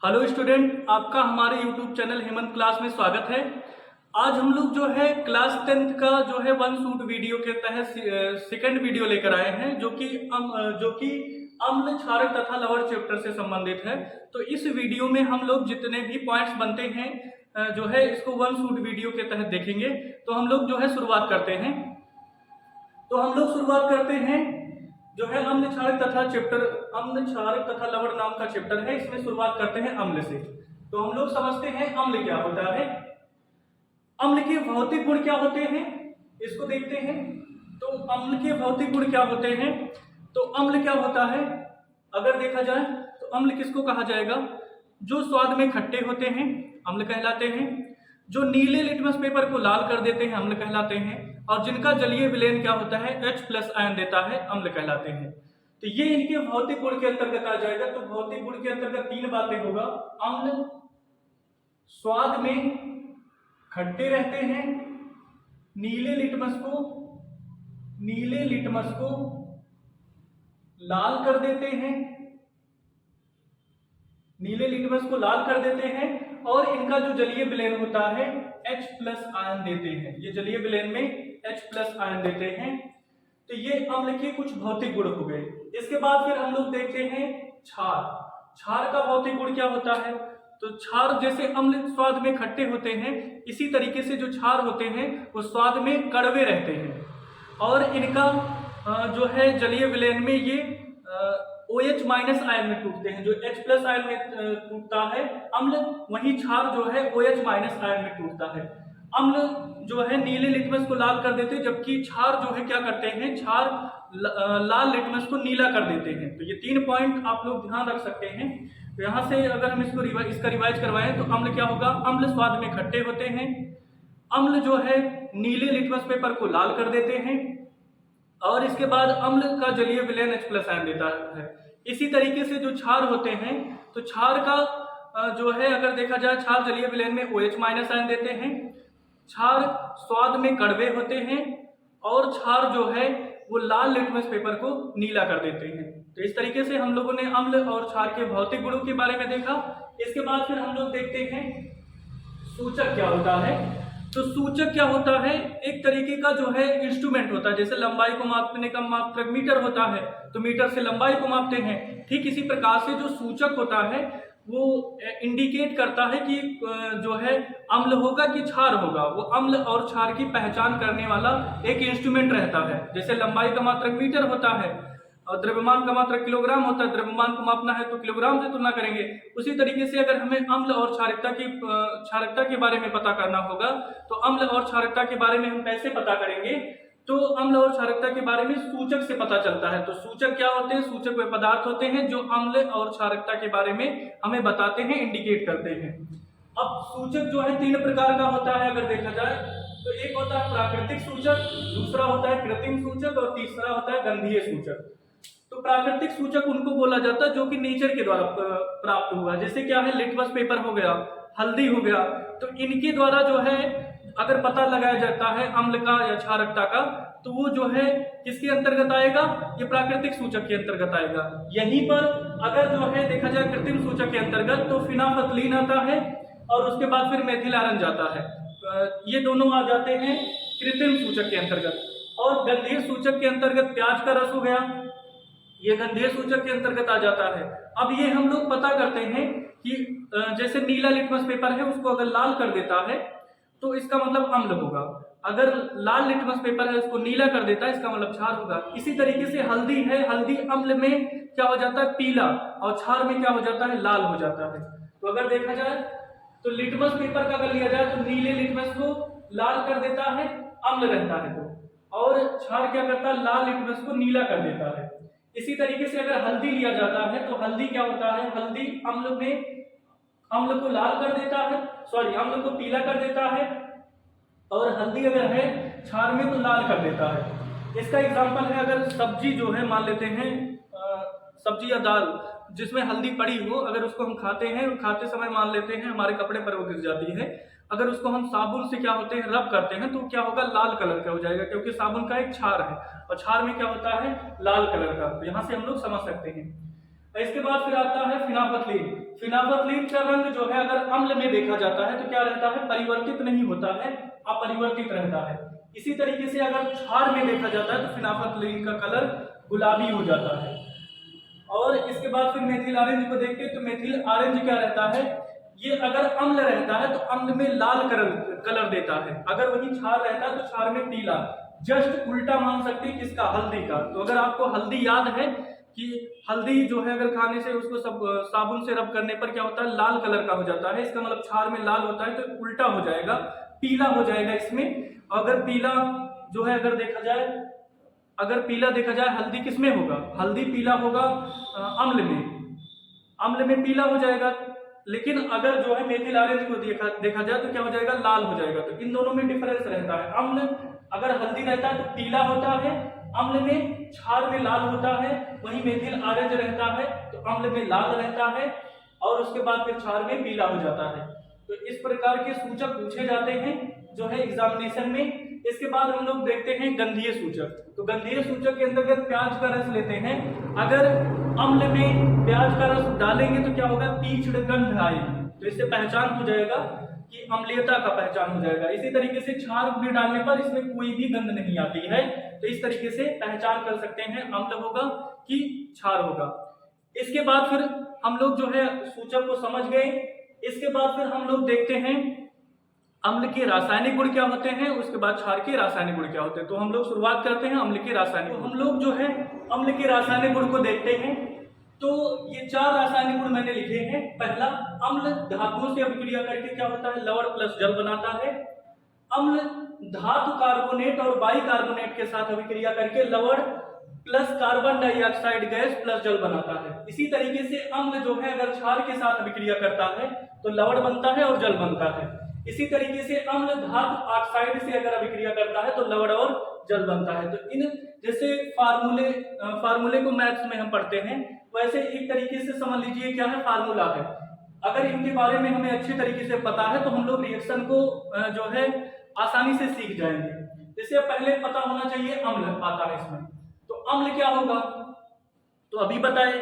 Hello student, आपका हमारे YouTube channel Hemant class में स्वागत है। आज हम लोग जो है क्लास 10th का जो है वन शूट वीडियो के तहत सेकंड वीडियो लेकर आए हैं जो कि अम्ल क्षारक तथा लवण चैप्टर से संबंधित है। तो इस वीडियो में हम लोग जितने भी पॉइंट्स बनते हैं जो है इसको वन शूट वीडियो के तहत देखेंगे। तो हम लोग जो है शुरुआत करते हैं। जो है अम्ल क्षारक तथा लवण नाम का चैप्टर है। इसमें शुरुआत करते हैं अम्ल से। तो हम लोग समझते हैं अम्ल क्या होता है, अम्ल के भौतिक गुण क्या होते हैं, इसको देखते हैं। तो अम्ल के भौतिक गुण क्या होते हैं, तो अम्ल क्या होता है अगर देखा जाए तो अम्ल किसको कहा जाएगा, जो स्वाद में खट्टे होते हैं अम्ल कहलाते हैं, जो नीले लिटमस पेपर को लाल कर देते हैं अम्ल कहलाते हैं, और जिनका जलीय विलयन क्या होता है H+ आयन देता है अम्ल कहलाते हैं। तो ये इनके भौतिक गुण के अंतर्गत आ जाएगा। तो भौतिक गुण के अंतर्गत तीन बातें होगा। अम्ल स्वाद में खट्टे रहते हैं, नीले लिटमस को लाल कर देते हैं, और इनका जो जलीय विलयन होता है H+ आयन देते हैं। ये जलीय विलयन में H+ आयन देते हैं। तो ये अम्ल के कुछ भौतिक गुण हो गए। इसके बाद फिर हम लोग देखते हैं क्षार का भौतिक गुण क्या होता है। तो क्षार जैसे अम्ल स्वाद में खट्टे होते हैं, इसी तरीके से जो क्षार होते हैं वो स्वाद में कड़वे रहते हैं, और इनका जो है जलीय विलयन में ये OH- आयन में टूटते हैं। जो H+ आयन में टूटता है अम्ल, वही क्षार जो है OH- आयन में टूटता है। अम्ल जो है नीले लिटमस को लाल कर देते हैं, जबकि क्षार जो है क्या करते हैं, क्षार लाल लिटमस को नीला कर देते हैं। तो ये तीन पॉइंट आप लोग ध्यान रख सकते हैं। तो यहाँ से अगर हम इसका रिवाइज करवाएं तो अम्ल क्या होगा, अम्ल स्वाद में खट्टे होते हैं, अम्ल जो है नीले लिटमस पेपर को लाल कर देते हैं, और इसके बाद अम्ल का जलीय विलयन H+ आयन देता है। इसी तरीके से जो क्षार होते हैं, तो क्षार का जो है अगर देखा जाए, क्षार जलीय विलयन में OH- आयन देते हैं, क्षार स्वाद में कड़वे होते हैं, और क्षार जो है वो लाल लिटमस पेपर को नीला कर देते हैं। तो इस तरीके से हम लोगों ने अम्ल और क्षार के भौतिक गुणों के बारे में देखा। इसके बाद फिर हम लोग देखते हैं सूचक क्या होता है। तो सूचक क्या होता है, एक तरीके का जो है इंस्ट्रूमेंट होता है। जैसे लंबाई को मापने का मात्रक मीटर होता है, तो मीटर से लंबाई को मापते हैं। ठीक इसी प्रकार से जो सूचक होता है वो इंडिकेट करता है कि जो है अम्ल होगा कि क्षार होगा। वो अम्ल और क्षार की पहचान करने वाला एक इंस्ट्रूमेंट रहता है। जैसे लंबाई का मात्रक मीटर होता है और द्रव्यमान का मात्रक किलोग्राम होता है। द्रव्यमान को मापना है तो किलोग्राम से तुलना करेंगे। उसी तरीके से अगर हमें अम्ल और क्षारकता के बारे में पता करना होगा, तो अम्ल और क्षारकता के बारे में हम कैसे पता करेंगे, तो अम्ल और क्षारकता के बारे में सूचक से पता चलता है। तो सूचक क्या होते हैं, सूचक वे पदार्थ होते हैं जो अम्ल और क्षारकता के बारे में हमें बताते हैं, इंडिकेट करते हैं। अब सूचक जो है तीन प्रकार का होता है अगर देखा जाए तो। एक होता है प्राकृतिक सूचक, दूसरा होता है कृत्रिम सूचक, और तीसरा होता है गंधीय सूचक। तो प्राकृतिक सूचक उनको बोला जाता है जो कि नेचर के द्वारा प्राप्त हुआ। जैसे क्या है, लिटमस पेपर हो गया, हल्दी हो गया, तो इनके द्वारा जो है अगर पता लगाया जाता है अम्ल का या क्षारकता का, तो वो जो है किसके अंतर्गत आएगा, ये प्राकृतिक सूचक के अंतर्गत आएगा। यहीं पर अगर जो है देखा जाए कृत्रिम सूचक के अंतर्गत, तो फिनाफथलीन आता है और उसके बाद फिर मेथिल आयरन जाता है। ये दोनों आ जाते हैं कृत्रिम सूचक के अंतर्गत। और गंधीय सूचक के अंतर्गत प्याज का रस हो गया, ये गंधीय सूचक के अंतर्गत आ जाता है। अब ये हम लोग पता करते हैं कि जैसे नीला लिटमस पेपर है, उसको अगर लाल कर देता है तो इसका मतलब अम्ल होगा। अगर लाल लिटमस पेपर है उसको नीला कर देता है, इसका मतलब क्षार होगा। इसी तरीके से हल्दी है, हल्दी अम्ल में क्या हो जाता है, पीला, और क्षार में क्या हो जाता है, लाल हो जाता है। तो अगर देखा जाए तो लिटमस पेपर का अगर लिया जाए तो नीले लिटमस को लाल कर देता है, अम्ल रहता है तो, और क्षार क्या करता है, लाल लिटमस को नीला कर देता है। इसी तरीके से अगर हल्दी लिया जाता है तो हल्दी क्या होता है, हल्दी अम्ल को लाल कर देता है, अम्ल को पीला कर देता है, और हल्दी अगर है क्षार में तो लाल कर देता है। इसका एग्जांपल है, अगर सब्जी जो है मान लेते हैं सब्जी या दाल जिसमें हल्दी पड़ी हो, अगर उसको हम खाते हैं, खाते समय मान लेते हैं हमारे कपड़े पर वो गिर जाती है, अगर उसको हम साबुन से क्या होते हैं रब करते हैं, तो क्या होगा, लाल कलर का हो जाएगा, क्योंकि साबुन का एक क्षार है और क्षार में क्या होता है, लाल कलर का। तो यहाँ से हम लोग समझ सकते हैं। इसके बाद फिर आता है फिनाफथलीन। फिनाफथलीन का रंग जो है अगर अम्ल में देखा जाता है तो क्या रहता है, परिवर्तित नहीं होता है, अपरिवर्तित रहता है। इसी तरीके से अगर क्षार में देखा जाता है तो फिनाफथलीन का कलर गुलाबी हो जाता है। और इसके बाद फिर मेथिल ऑरेंज को देखते हैं तो मेथिल ऑरेंज क्या रहता है, ये अगर अम्ल रहता है तो अम्ल में लाल कलर देता है, अगर वही क्षार रहता है तो क्षार में पीला। जस्ट उल्टा मान सकते हैं किसका, हल्दी का। तो अगर आपको हल्दी याद है कि हल्दी जो है अगर खाने से उसको सब साबुन से रब करने पर क्या होता है, लाल कलर का हो जाता है, इसका मतलब क्षार में लाल होता है तो उल्टा हो जाएगा, पीला हो जाएगा इसमें। अगर पीला जो है अगर देखा जाए, अगर पीला देखा जाए हल्दी किसमें होगा, हल्दी पीला होगा अम्ल में, अम्ल में पीला हो जाएगा। लेकिन अगर जो है मेथिल ऑरेंज को देखा जाए तो क्या हो जाएगा, लाल हो जाएगा। तो इन दोनों में डिफरेंस रहता है। अम्ल अगर हल्दी रहता है तो पीला होता है, अम्ल में क्षार में लाल होता है। वहीं मेथिल ऑरेंज रहता है तो अम्ल में लाल रहता है और उसके बाद फिर क्षार में पीला हो जाता है। तो इस प्रकार के सूचक पूछे जाते हैं जो है एग्जामिनेशन में। इसके बाद हम लोग देखते हैं गंधीय सूचक। तो गंधीय सूचक के अंतर्गत प्याज का रस लेते हैं। अगर अम्ल में प्याज का रस डालेंगे तो क्या होगा, तीक्ष्ण गंध आएगी, तो इससे पहचान हो जाएगा कि अम्लीयता का पहचान हो जाएगा। इसी तरीके से क्षार में डालने पर इसमें कोई भी गंध नहीं आती है, तो इस तरीके से पहचान कर सकते हैं अम्ल होगा कि क्षार होगा। इसके बाद फिर हम लोग जो है सूचक को समझ गए। इसके बाद फिर हम लोग देखते हैं अम्ल के रासायनिक गुण क्या होते हैं, उसके बाद क्षार के रासायनिक गुण क्या होते हैं। तो हम लोग शुरुआत करते हैं अम्ल के रासायनिक। तो हम लोग जो है अम्ल के रासायनिक गुण को देखते हैं। तो ये 4 रासायनिक गुण मैंने लिखे हैं। पहला, अम्ल धातुओं से अभिक्रिया करके क्या होता है, लवण प्लस जल बनाता है। अम्ल धातु कार्बोनेट और बाइकार्बोनेट के साथ अभिक्रिया करके लवण plus carbon dioxide gas plus जल बनाता है। इसी तरीके से अम्ल जो है अगर क्षार के साथ अभिक्रिया करता है तो लवण बनता है और जल बनता है। इसी तरीके से अम्ल धातु ऑक्साइड से अगर अभिक्रिया करता है तो लवण और जल बनता है। तो इन जैसे फार्मूले को मैथ्स में हम पढ़ते हैं, वैसे एक तरीके से समझ लीजिए क्या है, फार्मूला है। अगर इनके बारे में हमें अच्छे तरीके से पता है तो हम लोग रिएक्शन को जो है आसानी से सीख जाएंगे। जैसे पहले पता होना चाहिए अम्ल आता है इसमें, तो अम्ल क्या होगा, तो अभी बताए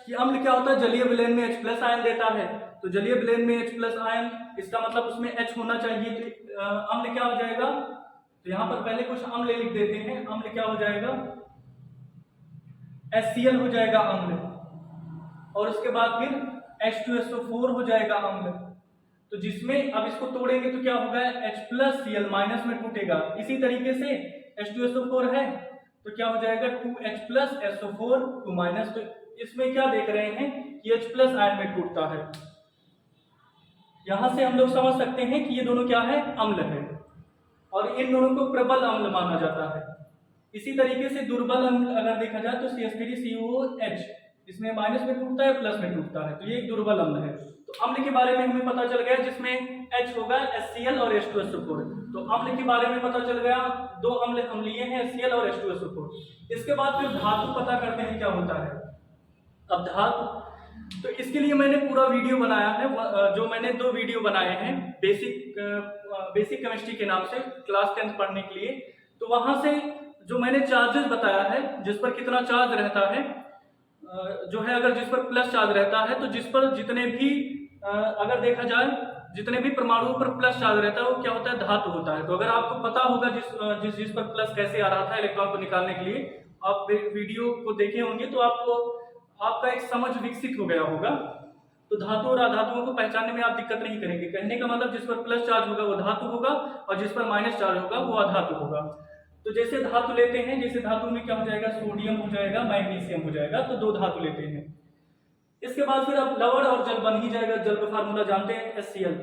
कि अम्ल क्या होता है, जलीय विलयन में H+ आयन देता है। तो जलीय विलयन में H+ आयन, इसका मतलब उसमें H होना चाहिए। तो अम्ल क्या हो जाएगा, तो यहाँ पर पहले कुछ अम्ल लिख देते हैं। अम्ल क्या हो जाएगा, HCl हो जाएगा अम्ल, और उसके बाद फिर H2SO4 हो जाएगा अम्ल। तो जिसमें अब इसको तोड़ेंगे तो क्या होगा, H+Cl माइनस में टूटेगा। इसी तरीके से H2SO4 है तो क्या हो जाएगा 2H+SO4 2 माइनस। तो इसमें क्या देख रहे हैं कि H+ आयन में टूटता है। यहां से हम लोग समझ सकते हैं कि ये दोनों क्या है, अम्ल है, और इन दोनों को प्रबल अम्ल माना जाता है। इसी तरीके से दुर्बल अम्ल अगर देखा जाए तो CH3COOH, इसमें माइनस में टूटता है प्लस में टूटता है, तो ये एक दुर्बल अम्ल है। तो अम्ल के बारे में हमें पता चल गया, जिसमें H होगा HCl और H2SO4। तो अम्ल के बारे में पता चल गया, 2 अम्ल हम लिए हैं HCl और H2SO4। इसके बाद फिर धातु पता करते हैं क्या होता है। अब धातु, तो इसके लिए मैंने पूरा वीडियो बनाया है, जो मैंने 2 वीडियो बनाए हैं बेसिक केमिस्ट्री के नाम से, क्लास 10 पढ़ने के लिए। तो वहां से जो मैंने चार्जेस बताया है, जिस पर कितना चार्ज रहता है, जो है अगर जिस पर प्लस चार्ज रहता है तो जिस पर जितने भी अगर देखा जाए जितने भी परमाणुओं पर प्लस चार्ज रहता है वो क्या होता है, धातु होता है। तो अगर आपको पता होगा जिस पर प्लस कैसे आ रहा था इलेक्ट्रॉन को निकालने के लिए, आप वीडियो को देखे होंगे तो आपका एक समझ विकसित हो गया होगा। तो धातु और अधातुओं को पहचानने में आप दिक्कत नहीं करेंगे। कहने का मतलब जिस पर प्लस चार्ज होगा वो धातु होगा और जिस पर माइनस चार्ज होगा वो अधातु होगा। तो जैसे धातु लेते हैं, जैसे धातु में क्या हो जाएगा, सोडियम हो जाएगा, मैग्नीशियम हो जाएगा, तो 2 धातु लेते हैं। इसके बाद फिर अब लवण और जल बन ही जाएगा, जल का फार्मूला जानते हैं HCl।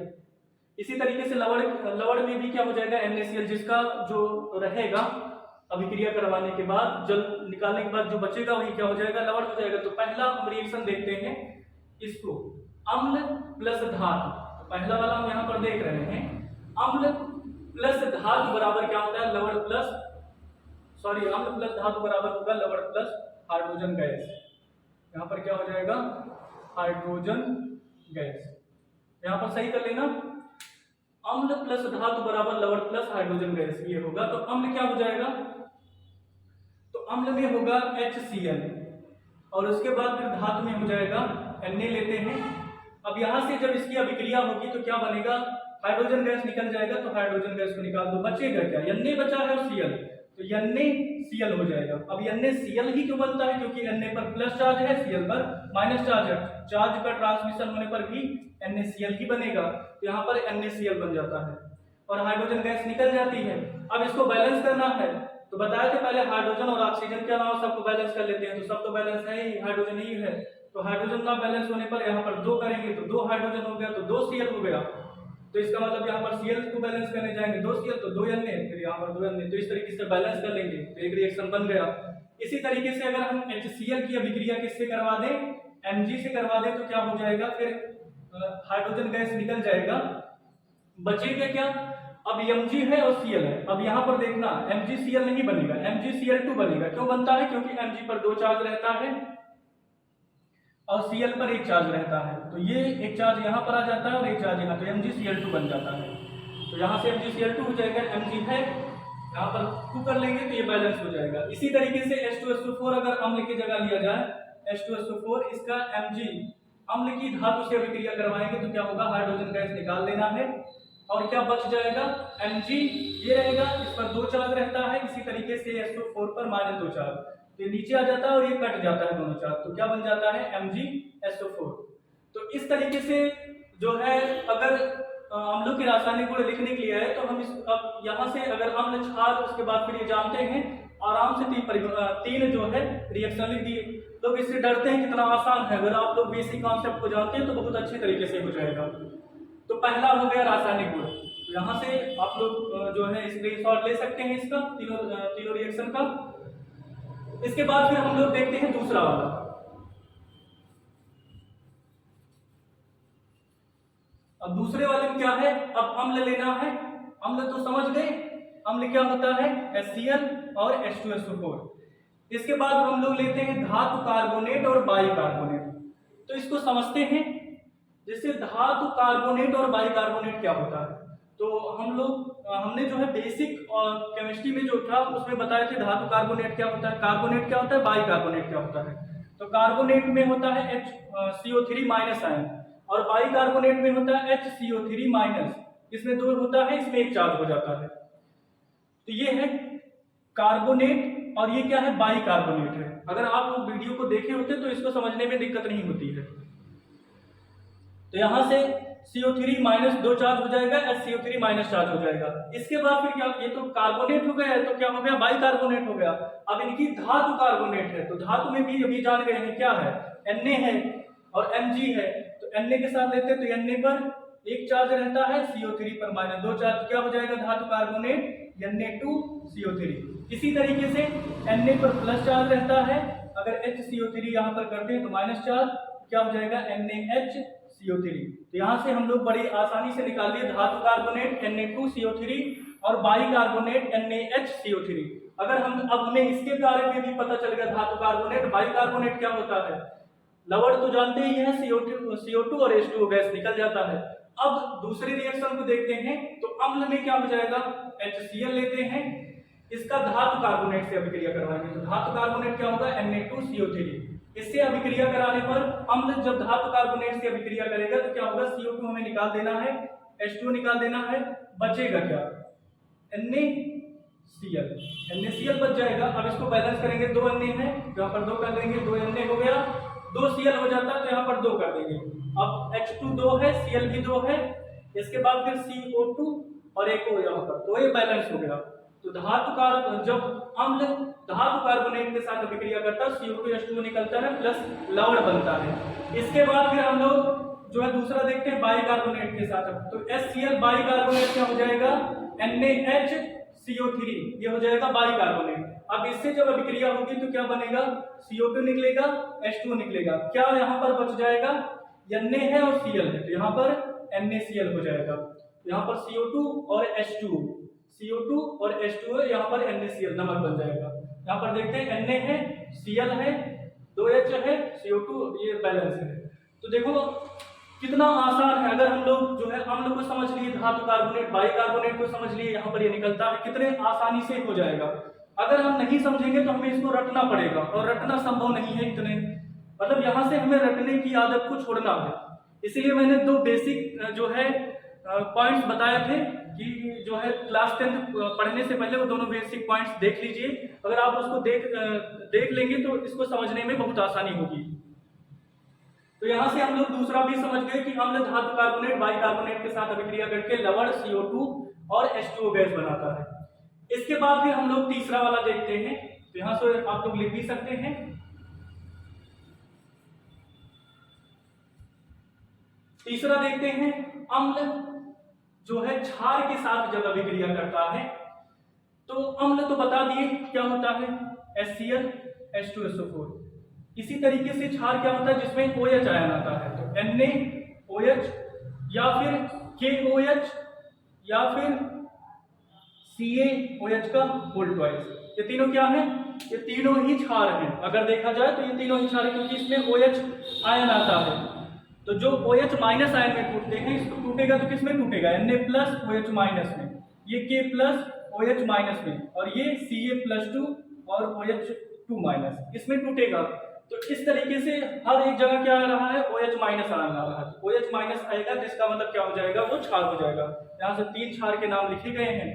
इसी तरीके से लवण में भी क्या हो जाएगा, NaCl, जिसका जो रहेगा अभिक्रिया करवाने के बाद, जल निकालने के बाद जो बचेगा वही क्या हो जाएगा, लवण हो जाएगा। तो पहला हम रिएक्शन देखते हैं इसको, अम्ल प्लस धातु। तो पहला वाला हम यहाँ पर देख रहे हैं, अम्ल प्लस धातु बराबर क्या होता है, अम्ल प्लस धातु बराबर होगा लवण प्लस हाइड्रोजन गैस। यहाँ पर क्या हो जाएगा, हाइड्रोजन गैस। यहाँ पर सही कर लेना, अम्ल प्लस धातु बराबर लवण प्लस हाइड्रोजन गैस, ये होगा। तो अम्ल क्या हो जाएगा, तो अम्ल में होगा HCl और उसके बाद फिर धातु में हो जाएगा Na लेते हैं। अब यहाँ से जब इसकी अभिक्रिया होगी तो क्या बनेगा, हाइड्रोजन गैस निकल जाएगा, तो हाइड्रोजन गैस को निकाल दो, बचेगा क्या, Na बचा है और Cl, तो NaCl हो जाएगा। अब NaCl ही क्यों बनता है, क्योंकि Na पर प्लस चार्ज है, Cl पर माइनस चार्ज है, चार्ज का ट्रांसमिशन होने पर भी NaCl ही बनेगा, तो यहाँ पर NaCl बन जाता है और हाइड्रोजन गैस निकल जाती है। अब इसको बैलेंस करना है, तो बताया था पहले हाइड्रोजन और ऑक्सीजन के अलावा सबको बैलेंस कर लेते हैं, तो सब तो बैलेंस है ही, हाइड्रोजन ही है, तो हाइड्रोजन ना बैलेंस होने पर यहाँ पर 2 करेंगे तो 2 हाइड्रोजन हो गया, तो 2 Cl हो गया, तो इसका मतलब यहाँ पर Cl को बैलेंस करने जाएंगे 2 Cl तो 2 Na, फिर यहाँ पर 2 Na, तो इस तरीके से बैलेंस कर लेंगे तो एक रिएक्शन बन गया। इसी तरीके से अगर हम HCl की अभिक्रिया किससे करवा दें, Mg से करवा दें, तो क्या हो जाएगा, फिर हाइड्रोजन गैस निकल जाएगा, बचेगा क्या, अब Mg है और Cl है। अब यहाँ पर देखना MgCl नहीं बनेगा, MgCl2 बनेगा। क्यों बनता है, क्योंकि Mg पर 2 चार्ज रहता है और Cl पर 1 चार्ज रहता है, तो ये 1 चार्ज यहाँ पर आ जाता है और 1 चार्ज यहाँ, तो MgCl2 बन जाता है। तो यहाँ से MgCl2 हो जाएगा, Mg है यहाँ पर 2 कर लेंगे तो ये बैलेंस हो जाएगा। इसी तरीके से H2SO4 अगर अम्ल की जगह लिया जाए, H2SO4 इसका Mg अम्ल की धातु से अभिक्रिया करवाएंगे तो क्या होगा, हाइड्रोजन गैस निकाल देना है और क्या बच जाएगा, Mg ये रहेगा, इस पर 2 चार्ज रहता है, इसी तरीके से SO4 पर -2 चार्ज, तो ये नीचे आ जाता है और ये कट जाता है दोनों चार्ज, तो क्या बन जाता है MgSO4। तो इस तरीके से जो है अगर अम्लों के रासायनिक गुण लिखने के लिए है तो हम इस अब यहाँ से अगर अम्ल क्षार उसके बाद फिर ये जानते हैं आराम से 3 जो है रिएक्शन लिख दिए। लोग इससे डरते हैं, कितना आसान है, अगर आप लोग बेसिक कॉन्सेप्ट को जानते हैं तो बहुत अच्छे तरीके से हो जाएगा। तो पहला हो गया रासायनिक गुण, तो यहाँ से आप लोग जो है स्क्रीनशॉट ले सकते हैं इसका, तीनों रिएक्शन का। इसके बाद फिर हम लोग देखते हैं दूसरा वाला। अब दूसरे वाले में क्या है, अब अम्ल लेना है, अम्ल तो समझ गए, अम्ल क्या होता है HCl और H2SO4। इसके बाद हम लोग लेते हैं धातु कार्बोनेट और बाइकार्बोनेट, तो इसको समझते हैं। जैसे धातु कार्बोनेट और बाइकार्बोनेट क्या होता है, तो हमने जो है बेसिक केमिस्ट्री में जो था उसमें बताया था धातु कार्बोनेट क्या होता है, कार्बोनेट क्या होता है, बाइकार्बोनेट क्या होता है। तो कार्बोनेट में होता है HCO3 माइनस आयन और बाइकार्बोनेट में होता है HCO3 माइनस, इसमें 2 होता है, इसमें 1 चार्ज हो जाता है। तो ये है कार्बोनेट और ये क्या है, बाइकार्बोनेट है। अगर आप लोग वीडियो को देखे होते तो इसको समझने में दिक्कत नहीं होती है। तो यहाँ से CO3 माइनस 2 चार्ज हो जाएगा, HCO3 माइनस चार्ज हो जाएगा। इसके बाद फिर क्या, ये तो कार्बोनेट हो गया है, तो क्या हो गया, बाइकार्बोनेट हो गया। अब इनकी धातु कार्बोनेट है, तो धातु में भी अभी जान गए हैं क्या है, Na है और Mg है, तो Na के साथ लेते हैं तो Na पर 1 चार्ज रहता है, CO3 पर -2 चार्ज, क्या हो जाएगा धातु कार्बोनेट Na2CO3। इसी तरीके से Na पर प्लस चार्ज रहता है, अगर HCO3 यहाँ पर करते हैं तो माइनस चार्ज, क्या हो जाएगा NaHCO3। तो यहाँ से हम लोग बड़ी आसानी से निकाल लिए धातु कार्बोनेट Na2CO3 और बाइकार्बोनेट NaHCO3। अगर अब हमें इसके बारे में भी पता चल गया धातु कार्बोनेट बाइकार्बोनेट क्या होता है, लवण तो जानते ही हैं, CO2 और H2O गैस निकल जाता है। अब दूसरे रिएक्शन को देखते हैं, तो अम्ल में क्या हो जाएगा, HCl लेते हैं, इसका धातु कार्बोनेट से अभिक्रिया करवाएंगे, तो धातु कार्बोनेट क्या होगा, Na2CO3। इससे अभिक्रिया कराने पर अम्ल जब धातु कार्बोनेट से अभिक्रिया करेगा तो क्या होगा, CO2 हमें निकाल देना है, H2O निकाल देना है, बचेगा क्या, NaCl बच जाएगा। अब इसको बैलेंस करेंगे, 2 Na है, यहाँ पर 2 कर देंगे, 2 Na हो गया, 2 Cl हो जाता है तो यहाँ पर 2 कर देंगे। अब H2 2 है, Cl भी 2 है, इसके बाद फिर CO2 और एक और यहाँ पर, तो ये बैलेंस हो गया। तो जब अम्ल धातु कार्बोनेट के साथ अभिक्रिया करता है, CO2 H2O निकलता है, प्लस लवण बनता है। इसके बाद फिर हम लोग जो है दूसरा देखते हैं बाइकार्बोनेट के साथ, तो HCl बाइकार्बोनेट क्या हो जाएगा, NaHCO3, ये हो जाएगा बाइकार्बोनेट। अब इससे जब अभिक्रिया होगी तो क्या बनेगा, CO2 निकलेगा, H2O निकलेगा, क्या यहाँ पर बच जाएगा, Na है और Cl है, तो यहाँ पर NaCl हो जाएगा। यहाँ पर CO2 और H2O यहाँ पर NaCl नमक बन जाएगा। यहाँ पर देखते हैं Na है, Cl है, 2H है, CO2 ये बैलेंस है। तो देखो कितना आसान है, अगर हम लोग जो है अम्ल को समझ लिए, धातु कार्बोनेट बाइकार्बोनेट को समझ लिए, यहाँ पर ये निकलता है, कितने आसानी से हो जाएगा। अगर हम नहीं समझेंगे तो हमें इसको रटना पड़ेगा और रटना संभव नहीं है इतने मतलब यहाँ से हमें रटने की आदत को छोड़ना है। इसीलिए मैंने दो बेसिक जो है पॉइंट्स बताए थे कि जो है क्लास 10 पढ़ने से पहले वो दोनों बेसिक पॉइंट्स देख लीजिए। अगर आप उसको देख लेंगे तो इसको समझने में बहुत आसानी होगी। तो यहाँ से हम लोग दूसरा भी समझ गए कि अम्ल धातु कार्बोनेट बाइकार्बोनेट के साथ अभिक्रिया करके लवण CO2 और H2O गैस बनाता है। इसके बाद फिर हम लोग तीसरा वाला देखते हैं। तो यहाँ से आप लोग लिख भी सकते हैं। तीसरा देखते हैं, अम्ल जो है क्षार के साथ जब अभिक्रिया करता है तो अम्ल तो बता दिए क्या होता है, HCl H2SO4। इसी तरीके से क्षार क्या होता है जिसमें OH आयन आता है, तो NaOH या फिर KOH या फिर CaOH का होल ट्वाइस। ये तीनों क्या है, ये तीनों ही क्षार हैं। अगर देखा जाए तो ये तीनों ही क्षार है क्योंकि इसमें OH आयन आता है। तो जो OH माइनस आयन में टूटते हैं, इसको टूटेगा तो किसमें टूटेगा, Na+OH माइनस में, ये K+OH माइनस में, और ये Ca+2 और OH2 माइनस इसमें टूटेगा। तो इस तरीके से हर एक जगह क्या आ रहा है, OH माइनस आयन आ रहा है। तो OH माइनस आएगा जिसका मतलब क्या हो जाएगा, वो क्षार हो जाएगा। यहाँ से 3 क्षार के नाम लिखे गए हैं।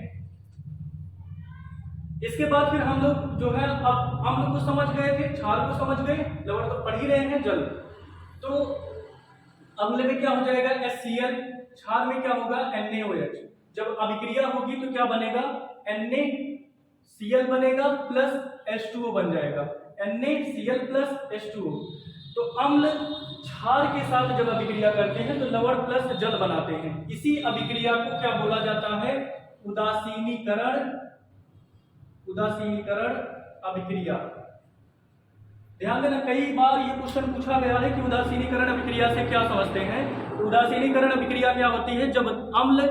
इसके बाद फिर हम लोग जो है अब हम लोग को समझ गए थे, क्षार को समझ गए, लवण तो पढ़ ही रहे हैं, जल। तो अम्ल में क्या हो जाएगा, HCl, क्षार में क्या होगा, NaOH। जब अभिक्रिया होगी तो क्या बनेगा, NaCl बनेगा प्लस H2O बन जाएगा, NaCl प्लस H2O। तो अम्ल क्षार के साथ जब अभिक्रिया करते हैं तो लवण प्लस जल बनाते हैं। इसी अभिक्रिया को क्या बोला जाता है, उदासीनीकरण अभिक्रिया। ध्यान देना, कई बार ये क्वेश्चन पूछा गया है कि उदासीनीकरण अभिक्रिया से क्या समझते हैं। तो उदासीनीकरण अभिक्रिया क्या होती है, जब अम्ल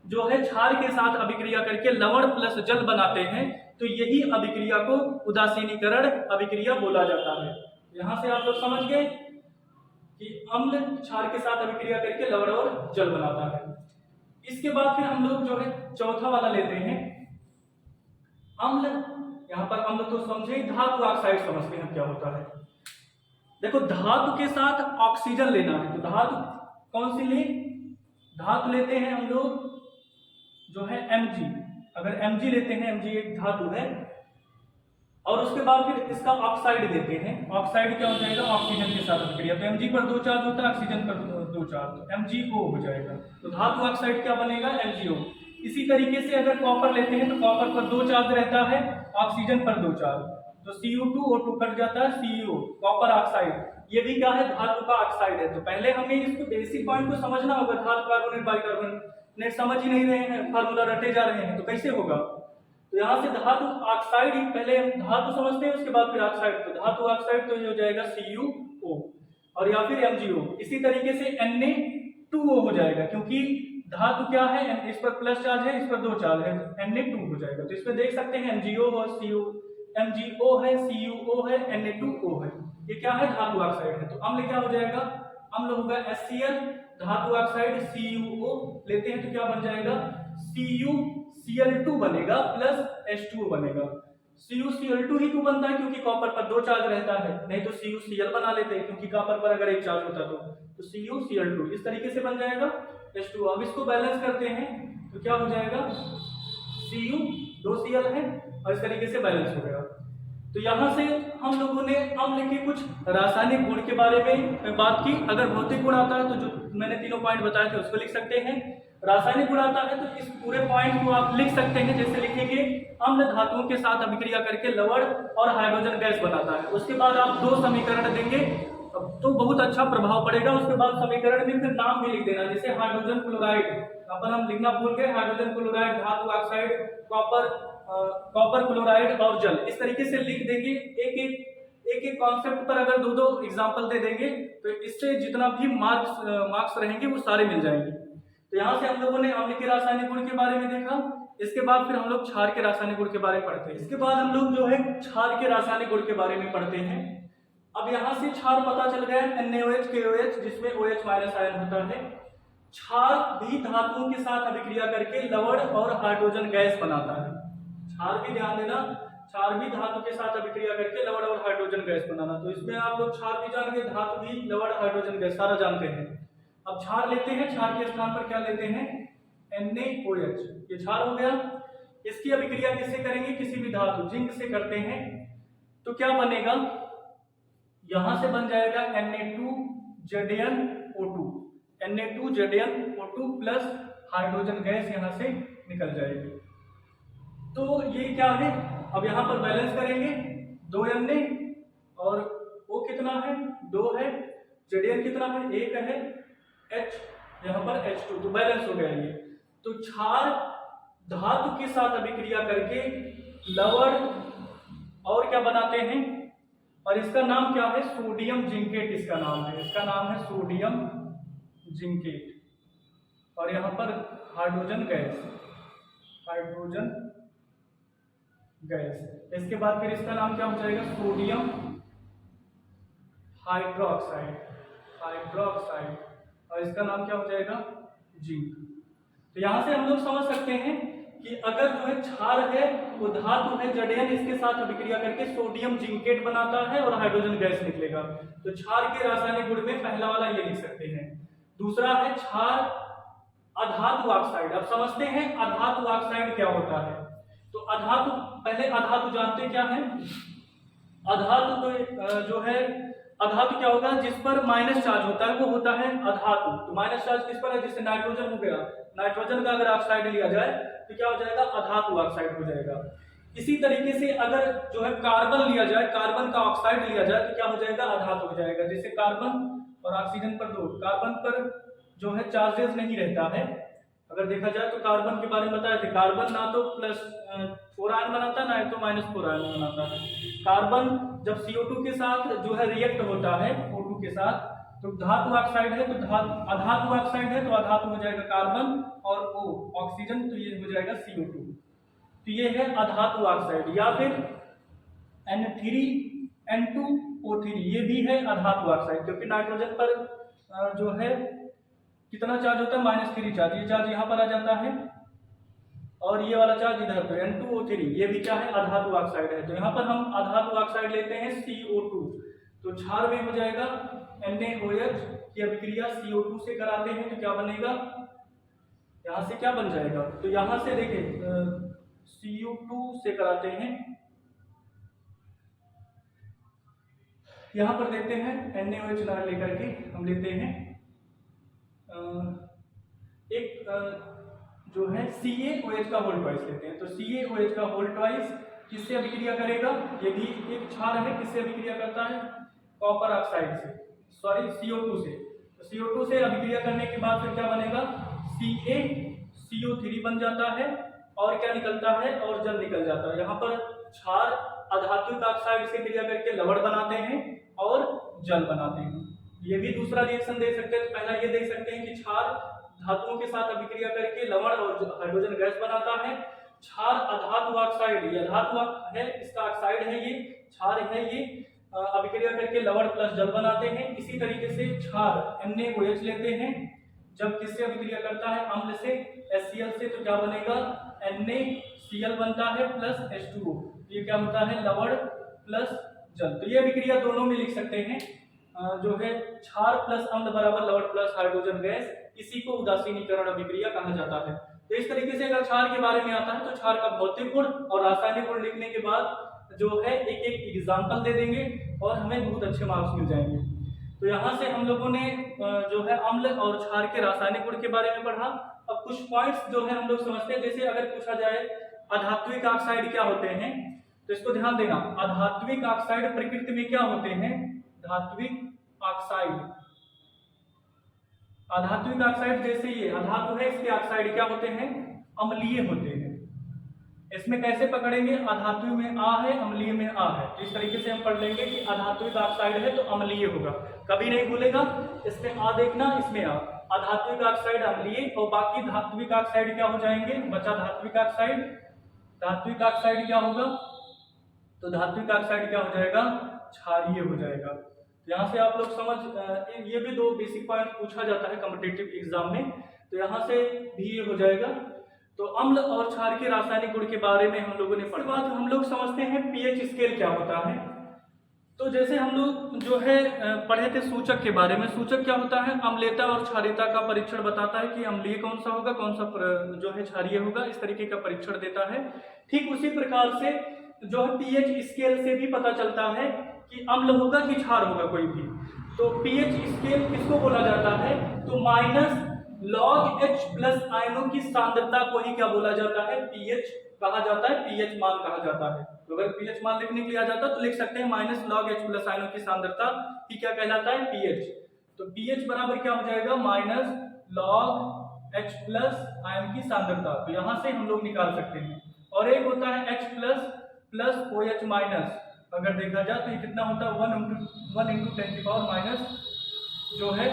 जो है क्षार के साथ अभिक्रिया करके लवण प्लस जल बनाते हैं तो यही अभिक्रिया को उदासीनीकरण अभिक्रिया बोला जाता है। यहां से आप लोग समझ गए कि अम्ल क्षार के साथ अभिक्रिया करके लवण और जल बनाता है। इसके बाद फिर हम लोग जो है चौथा वाला लेते हैं, अम्ल। यहाँ पर अम्ल तो समझे, धातु ऑक्साइड समझते हैं क्या होता है। देखो, धातु के साथ ऑक्सीजन लेना है, तो धातु कौन सी ले, धातु लेते हैं हम लोग जो है Mg। अगर Mg लेते हैं, Mg एक धातु है, और उसके बाद फिर इसका ऑक्साइड लेते हैं। ऑक्साइड क्या हो जाएगा, ऑक्सीजन के साथ अभिक्रिया, तो Mg पर 2 चार्ज होता है, ऑक्सीजन पर 2 चार्ज, तो MgO हो जाएगा। तो धातु ऑक्साइड क्या बनेगा, MgO। इसी तरीके से अगर कॉपर लेते हैं तो कॉपर पर 2 चार्ज रहता है, ऑक्सीजन पर 2 चार्ज, तो Cu2O2 कट जाता है, CO, कॉपर ऑक्साइड। ये भी क्या है, धातु का ऑक्साइड है। तो पहले हमें इसको बेसिक पॉइंट को समझना होगा। धातु कार्बोनेट बाइकार्बोनेट समझ ही नहीं रहे हैं, फार्मूला रटे जा रहे हैं, तो कैसे होगा। तो यहाँ से धातु ऑक्साइड ही पहले हम धातु समझते हैं, उसके बाद फिर ऑक्साइड। तो धातु ऑक्साइड तो ये हो जाएगा CuO, और या फिर MgO। इसी तरीके से Na2O हो जाएगा, क्योंकि धातु क्या है, इस पर प्लस चार्ज है, इस पर 2 चार्ज है, तो Na2 हो जाएगा। तो इसमें देख सकते हैं MgO और MgO है, CuO है, Na2O है। ये क्या है, धातु ऑक्साइड है। तो अम्ल क्या हो जाएगा, अम्ल होगा HCl, धातु ऑक्साइड CuO लेते हैं तो क्या बन जाएगा, CuCl2 बनेगा प्लस H2O बनेगा। CuCl2 ही क्यों बनता है, क्योंकि कॉपर पर 2 चार्ज रहता है, नहीं तो CuCl बना लेते हैं, क्योंकि कॉपर पर अगर 1 चार्ज होता तो CuCl2 इस तरीके से बन जाएगा H2O। अब इसको बैलेंस करते हैं तो क्या हो जाएगा, Cu 2 Cl है, और इस तरीके से बैलेंस हो गया। तो यहाँ से हम लोगों ने अम्ल के कुछ रासायनिक गुण के बारे में बात की। अगर भौतिक गुण आता है तो जो मैंने तीनों पॉइंट बताए थे उसको लिख सकते हैं। रासायनिक गुण आता है तो इस पूरे पॉइंट को आप लिख सकते हैं। जैसे लिखेंगे, अम्ल धातुओं के साथ अभिक्रिया करके लवण और हाइड्रोजन गैस बनाता है। उसके बाद आप 2 समीकरण देंगे तो बहुत अच्छा प्रभाव पड़ेगा। उसके बाद समीकरण में फिर नाम भी लिख देना, जैसे हाइड्रोजन क्लोराइड, अपन हम लिखना भूल गए, हाइड्रोजन क्लोराइड, धातु ऑक्साइड, कॉपर क्लोराइड और जल, इस तरीके से लिख देंगे। एक कॉन्सेप्ट पर अगर 2 एग्जांपल दे देंगे तो इससे जितना भी मार्क्स रहेंगे वो सारे मिल जाएंगे। तो यहाँ से हम लोगों ने अम्ल के रासायनिक गुण के बारे में देखा। इसके बाद फिर हम लोग क्षार के रासायनिक गुण के बारे में पढ़ते हैं। इसके बाद हम लोग जो है क्षार के रासायनिक गुण के बारे में पढ़ते हैं। अब यहाँ से क्षार पता चल गया, NaOH KOH, जिसमें OH माइनस आयन होता है। क्षार भी धातुओं के साथ अभिक्रिया करके लवण और हाइड्रोजन गैस बनाता है। क्षार भी ध्यान देना, क्षार भी धातु के साथ अभिक्रिया करके लवण और हाइड्रोजन गैस बनाना। तो इसमें आप लोग क्षार भी जान गए, धातु भी, लवण, हाइड्रोजन गैस सारा जानते हैं। अब क्षार लेते हैं, क्षार के स्थान पर क्या लेते हैं, NaOH, ये क्षार हो गया। इसकी अभिक्रिया किससे करेंगे, किसी भी धातु जिंक से करते हैं, तो क्या बनेगा, यहां से बन जाएगा Na2ZnO2, Na2ZnO2 plus hydrogen gas यहां से निकल जाएगी। तो ये क्या है, अब यहां पर बैलेंस करेंगे, 2 Na और O कितना है, 2 है, Zn कितना है, 1 है, H यहां पर H2, तो बैलेंस हो गया ये। तो क्षार धातु के साथ अभिक्रिया करके लवण और क्या बनाते हैं, और इसका नाम क्या है, सोडियम जिंकेट इसका नाम है, इसका नाम है सोडियम जिंकेट। और यहां पर हाइड्रोजन गैस, हाइड्रोजन गैस। इसके बाद फिर इसका नाम क्या हो जाएगा, सोडियम हाइड्रोक्साइड, हाइड्रोक्साइड, और इसका नाम क्या हो जाएगा, जिंक। तो यहां से हम लोग समझ सकते हैं कि अगर जो है क्षार है वो धातु है Zn, इसके साथ अभिक्रिया करके सोडियम जिंकेट बनाता है और हाइड्रोजन गैस निकलेगा। तो क्षार के रासायनिक गुण में पहला वाला ये लिख सकते हैं। दूसरा है क्षार अधातु ऑक्साइड। अब समझते हैं अधातु ऑक्साइड क्या होता है। तो अधातु, पहले अधातु जानते क्या है, अधातु तो जो है, अधातु क्या होगा, जिस पर माइनस चार्ज होता है वो होता है अधातु। तो माइनस चार्ज किस पर है, जिससे नाइट्रोजन हो गया, नाइट्रोजन का अगर ऑक्साइड लिया जाए तो क्या हो जाएगा, अधातु ऑक्साइड हो जाएगा। इसी तरीके से अगर जो है कार्बन लिया जाए, कार्बन का ऑक्साइड लिया जाए तो क्या हो जाएगा, अधातु हो जाएगा। जैसे कार्बन और ऑक्सीजन पर दो, कार्बन पर जो है चार्जेस नहीं रहता है। अगर देखा जाए तो कार्बन के बारे में बताए थे, कार्बन ना तो +4 आयन बनाता है ना तो -4 आयन बनाता है। कार्बन जब CO2 के साथ जो है रिएक्ट होता है O2 के साथ, तो धातु ऑक्साइड है, तो अधातु ऑक्साइड है तो अधातु हो जाएगा कार्बन, और O ऑक्सीजन, तो ये हो जाएगा CO2। तो ये है अधातु ऑक्साइड। या फिर N3N2O3, ये भी है अधातु ऑक्साइड, क्योंकि नाइट्रोजन पर जो है कितना चार्ज होता है, -3 चार्ज, ये चार्ज यहाँ पर आ जाता है और ये वाला चार्ज इधर, तो N2O3, ये भी क्या है, अधातु ऑक्साइड है। तो यहाँ पर हम अधातु ऑक्साइड लेते हैं CO2, तो क्षार में हो जाएगा NaOH की अभिक्रिया CO2 से कराते हैं तो क्या बनेगा, यहाँ से क्या बन जाएगा, तो यहाँ से देखें CO2 से कराते हैं, यहाँ पर देखते हैं NaOH ना लेकर के हम लेते हैं एक जो है CaOH का होल ट्वाइस लेते हैं। तो CaOH का होल ट्वाइस किससे अभिक्रिया करेगा, ये भी एक क्षार है, किससे अभिक्रिया करता है, कॉपर ऑक्साइड से, सॉरी CO2 से। तो CO2 से अभिक्रिया करने के बाद फिर क्या बनेगा, CaCO3 बन जाता है, और क्या निकलता है, और जल निकल जाता है। यहाँ पर क्षार अधात्विक ऑक्साइड से क्रिया करके लवण बनाते हैं और जल बनाते हैं। ये भी दूसरा रिएक्शन दे सकते हैं। पहला ये देख सकते हैं कि क्षार धातुओं के साथ अभिक्रिया करके लवण और हाइड्रोजन गैस बनाता है। क्षार अधातु ऑक्साइड, ये धातु है, इसका ऑक्साइड है, ये क्षार है, ये अभिक्रिया करके लवण प्लस जल बनाते हैं। इसी तरीके से क्षार NaOH लेते हैं, जब किससे अभिक्रिया करता है, अम्ल से, HCl से, तो क्या बनेगा, NaCl बनता है प्लस H2O, ये क्या होता है, लवण प्लस जल। तो ये अभिक्रिया दोनों में लिख सकते हैं, जो है क्षार प्लस अम्ल बराबर लवण प्लस हाइड्रोजन गैस, इसी को उदासीनीकरण अभिक्रिया कहा जाता है। तो इस तरीके से अगर क्षार के बारे में आता है तो क्षार का भौतिक गुण और रासायनिक गुण लिखने के बाद जो है एक एक एग्जाम्पल दे देंगे और हमें बहुत अच्छे मार्क्स मिल जाएंगे। तो यहाँ से हम लोगों ने जो है अम्ल और क्षार के रासायनिक गुण के बारे में पढ़ा। अब कुछ पॉइंट्स जो है हम लोग समझते हैं, जैसे अगर पूछा जाए अधात्विक ऑक्साइड क्या होते हैं, तो इसको ध्यान देना। अधात्विक ऑक्साइड प्रकृति में क्या होते हैं, धात्विक ऑक्साइड, अधात्विक ऑक्साइड जैसे ये अधातु है, इसके ऑक्साइड क्या होते हैं, अम्लीय होते हैं। इसमें कैसे पकड़ेंगे, अधातु में आ है, अम्लीय में आ है। इस तरीके से हम पढ़ लेंगे कि अधात्विक ऑक्साइड है तो अम्लीय होगा, कभी नहीं भूलेगा। इसमें आ देखना, इसमें आ, अधात्विक ऑक्साइड अम्लीय, और बाकी धात्विक ऑक्साइड क्या हो जाएंगे, बचा धात्विक ऑक्साइड। धात्विक ऑक्साइड क्या होगा, तो धात्विक ऑक्साइड क्या हो जाएगा, क्षारीय हो जाएगा। यहाँ से आप लोग समझ, ये भी दो बेसिक पॉइंट पूछा जाता है कॉम्पिटिटिव एग्जाम में, तो यहाँ से भी ये हो जाएगा। तो अम्ल और क्षार के रासायनिक गुण के बारे में हम लोगों ने पढ़ा। बाद हम लोग समझते हैं पीएच स्केल क्या होता है। तो जैसे हम लोग जो है पढ़े थे सूचक के बारे में। सूचक क्या होता है? अम्लीयता और क्षारीयता का परीक्षण बताता है कि अम्लीय कौन सा होगा, कौन सा जो है क्षारीय होगा, इस तरीके का परीक्षण देता है। ठीक उसी प्रकार से जो है पीएच स्केल से भी पता चलता है कि अम्ल होगा कि क्षार होगा कोई भी। तो पीएच स्केल किसको बोला जाता है? तो माइनस log H प्लस आयनों की सांद्रता को ही क्या बोला जाता है? पीएच कहा जाता है, पीएच मान कहा जाता है। तो अगर पीएच मान लिखने के लिए आ जाता तो लिख सकते हैं माइनस log H प्लस आयनों की सांद्रता ही क्या कहलाता है? पीएच। तो पीएच बराबर क्या हो जाएगा? Minus log H plus ion की सांद्रता। तो यहां से हम लोग निकाल सकते हैं। और एक होता है H plus plus OH minus. अगर देखा जाए तो ये कितना होता है? 1 इंटू 10 की पावर माइनस जो है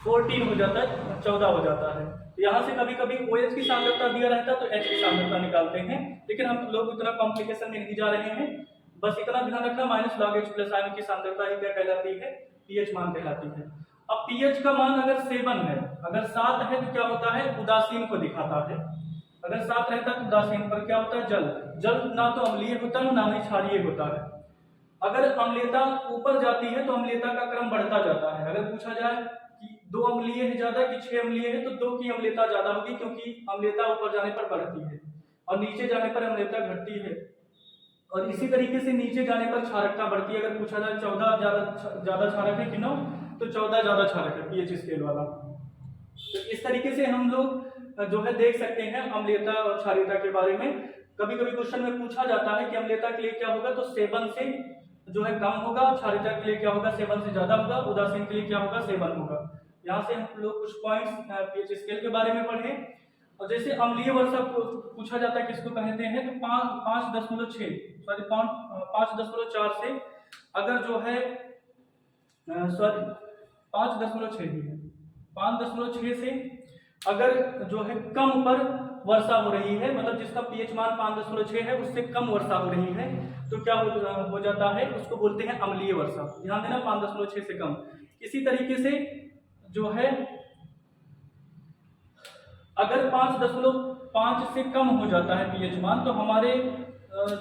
14 हो जाता है, 14 हो जाता है। तो यहाँ से कभी कभी OH की सांद्रता दिया रहता है तो H की सांद्रता निकालते हैं, लेकिन हम लोग उतना कॉम्प्लिकेशन में नहीं जा रहे हैं। बस इतना ध्यान रखना minus log H plus ion की सांद्रता ही क्या कहलाती है? पीएच मान कहलाती है। अब पीएच का मान अगर 7 है, अगर 7 है तो क्या होता है? उदासीन को दिखाता है। अगर 7 रहता है तो उदासीन पर क्या होता है? जल। जल ना तो अम्लीय होता है ना ही क्षारीय होता है। अगर अम्लीयता ऊपर जाती है तो अम्लीयता का क्रम बढ़ता जाता है। अगर पूछा जाए कि 2 अम्लीय है ज्यादा कि 6 अम्लीय है, तो 2 की अम्लीयता ज्यादा होगी, क्योंकि अम्लीयता ऊपर जाने पर बढ़ती है और नीचे जाने पर अम्लीयता घटती है। और इसी तरीके से नीचे जाने पर क्षारकता बढ़ती है। अगर पूछा जाए 14 ज्यादा क्षारक है कि नो, तो 14 ज्यादा क्षारक है पीएच स्केल वाला। तो इस तरीके से हम लोग जो है देख सकते हैं अम्लीयता और क्षारीयता के बारे में। कभी कभी क्वेश्चन में पूछा जाता है कि अम्लीयता के लिए क्या होगा, तो 7 से जो है कम होगा, क्षारीयता के लिए क्या होगा? 7 से ज्यादा होगा, उदासीन के लिए क्या होगा? 7 होगा। यहाँ से हम लोग कुछ पॉइंट्स पीएच स्केल के बारे में पढ़े। और जैसे अम्लीय वर्षा पूछा जाता है किसको कहते हैं, तो 5.4 से अगर जो है 5.6 ही है, 5.6 से अगर जो है कम पर वर्षा हो रही है, मतलब जिसका पीएच मान 5.6 है उससे कम वर्षा हो रही है, तो क्या हो जाता है? उसको बोलते हैं अम्लीय वर्षा। ध्यान देना, 5.6 से कम। इसी तरीके से जो है अगर 5.5 से कम हो जाता है पीएच मान, तो हमारे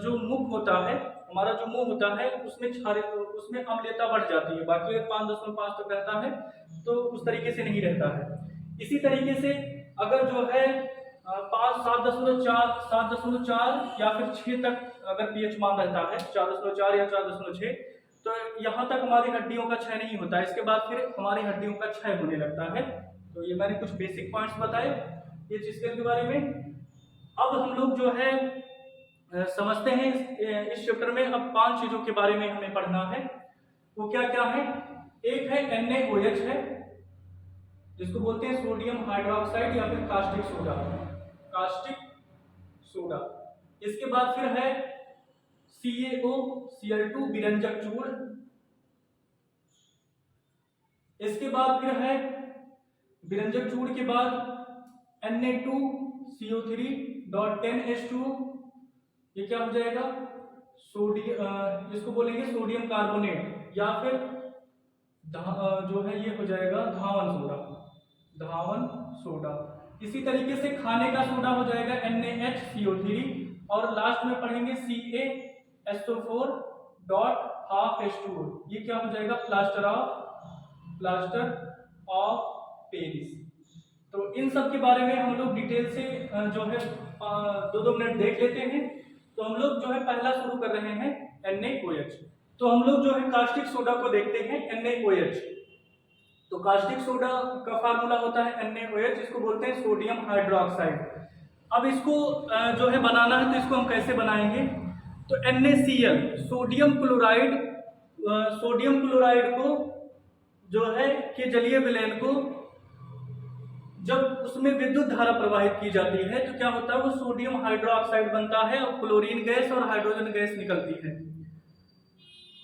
जो मुख होता है, हमारा जो मुंह होता है, उसमें अम्लीयता बढ़ जाती है। बाकी अगर 5.5 तक रहता है तो उस तरीके से नहीं रहता है। इसी तरीके से अगर जो है 7.4 या फिर 6 तक अगर पीएच मान रहता है, 4.4 या 4.6, तो यहाँ तक हमारी हड्डियों का क्षय नहीं होता है। इसके बाद फिर हमारी हड्डियों का क्षय होने लगता है। तो ये मैंने कुछ बेसिक पॉइंट्स बताए पीएच स्केल के बारे में। अब हम लोग जो है समझते हैं इस चैप्टर में अब 5 चीजों के बारे में हमें पढ़ना है। वो क्या क्या है? एक है NaOH है, जिसको बोलते हैं सोडियम हाइड्रोक्साइड या फिर कास्टिक सोडा, कास्टिक सोडा। इसके बाद फिर है CaOCl2 विरंजक चूर्ण। इसके बाद फिर है विरंजक चूर्ण के बाद Na2CO3.10H2। ये क्या हो जाएगा? सोडियम, इसको बोलेंगे सोडियम कार्बोनेट, या फिर जो है ये हो जाएगा धावन सोडा, धावन सोडा। इसी तरीके से खाने का सोडा हो जाएगा NaHCO3, और लास्ट में पढ़ेंगे CaSO4.12H2O। ये क्या हो जाएगा? Plaster of Paris. तो इन सब के बारे में हम लोग डिटेल से जो है 2-2 मिनट देख लेते हैं। तो हम लोग जो है पहला शुरू कर रहे हैं NaOH। तो हम लोग जो है कास्टिक सोडा को देखते हैं NaOH। तो कास्टिक सोडा का फार्मूला होता है NaOH, इसको बोलते हैं सोडियम हाइड्रोक्साइड। अब इसको जो है बनाना है, तो इसको हम कैसे बनाएंगे? तो NaCl सोडियम क्लोराइड को जो है के जलीय विलयन को जब उसमें विद्युत धारा प्रवाहित की जाती है तो क्या होता है? वो सोडियम हाइड्रोक्साइड बनता है और क्लोरीन गैस और हाइड्रोजन गैस निकलती है।